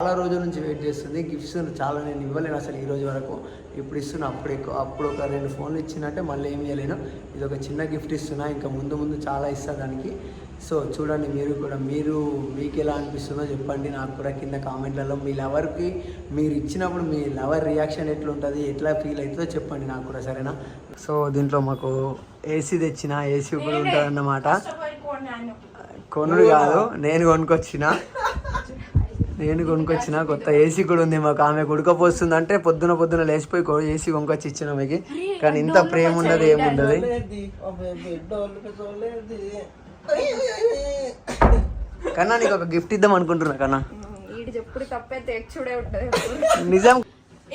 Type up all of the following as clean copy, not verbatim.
చాలా రోజుల నుంచి వెయిట్ చేస్తుంది. గిఫ్ట్స్ చాలా నేను ఇవ్వలేను అసలు ఈ రోజు వరకు. ఇప్పుడు ఇస్తున్నా, అప్పుడు ఒక 2 ఫోన్లు ఇచ్చినట్టే మళ్ళీ ఏమి ఇవ్వలేను. ఇది ఒక చిన్న గిఫ్ట్ ఇస్తున్నా, ఇంకా ముందు చాలా ఇస్తా దానికి. సో చూడండి, మీరు కూడా మీకు ఎలా అనిపిస్తుందో చెప్పండి నాకు కూడా కింద కామెంట్లలో. మీ లవర్కి మీరు ఇచ్చినప్పుడు మీ లవర్ రియాక్షన్ ఎట్లుంటుంది, ఎట్లా ఫీల్ అవుతుందో చెప్పండి నాకు కూడా, సరేనా? సో దీంట్లో మాకు ఏసీ తెచ్చిన, ఏసీ కూడా ఉంటుంది అన్నమాట. కొనుడు కాదు, నేను కొనుక్కొచ్చిన కొత్త ఏసీ కూడా ఉంది మాకు. ఆమె ఉడకపోస్తుంది అంటే పొద్దున లేచిపోయి ఏసీ కొనుక్కొచ్చి ఇచ్చిన ఆమెకి. కానీ ఇంత ప్రేమ ఉండదు, ఏముండదు. కన్నా నీకు ఒక గిఫ్ట్ ఇద్దాం అనుకుంటున్నా కన్నా. నిజం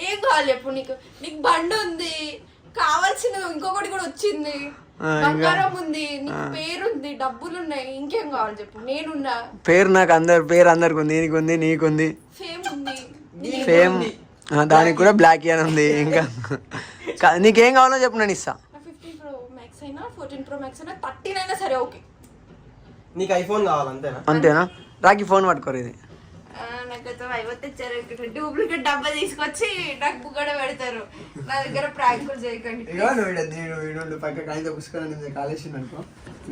ఏం కావాలి చెప్పు. నీకు బండి ఉంది, కావాల్సినది ఇంకొకటి కూడా వచ్చింది, బంగారం ఉంది, నీకు పేరుంది, డబ్బులు ఉన్నాయి, ఇంకేం కావాలి చెప్పు. నేనున్నా. పేరు నాకు అందరికి ఉంది, నీకుంది, ఫేమ్ ఉంది. ఫేమ్ దానికి కూడా బ్లాక్ అని ఉంది. ఇంకా నీకేం కావాలో చెప్పు, నేను ఇస్తా. 15 Pro Max అయినా 14 Pro Max అయినా 13 అయినా సరే ఓకే. నీకు ఐఫోన్ కావాలి అంతేనా? రాకి ఫోన్ పట్టుకోరు. ఇది నాకైతే తెచ్చారు, డూప్లికేట్ డబ్బా తీసుకొచ్చి నాకు బుగ్గడ పెడతారు. నా దగ్గర ప్రాంకులు చేయకండి. పక్క పుస్తకాలు కాలేసింది అనుకో,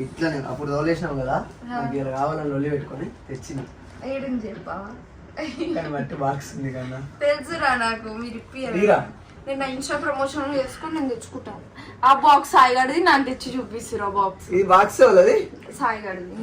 ఇట్లా నేను అప్పుడు తోలేసినావు కదా, నాకు ఇలా కావాలని లొల్లి పెట్టుకొని తెచ్చిన. ఏడని చెప్పా మట్టి బాక్స్ ఉంది కన్నా. తెలుసురా నాకు, మీరు ఇప్పియరా. నేను నా ఇన్స్టా ప్రమోషన్ చేసుకొని నేను తెచ్చుకుంటాను. ఆ బాక్స్ సాయిగడిది నాకు తెచ్చి చూపిస్తారు. ఆ బాక్స్, ఈ బాక్స్ వాళ్ళది, సాయిగడిది.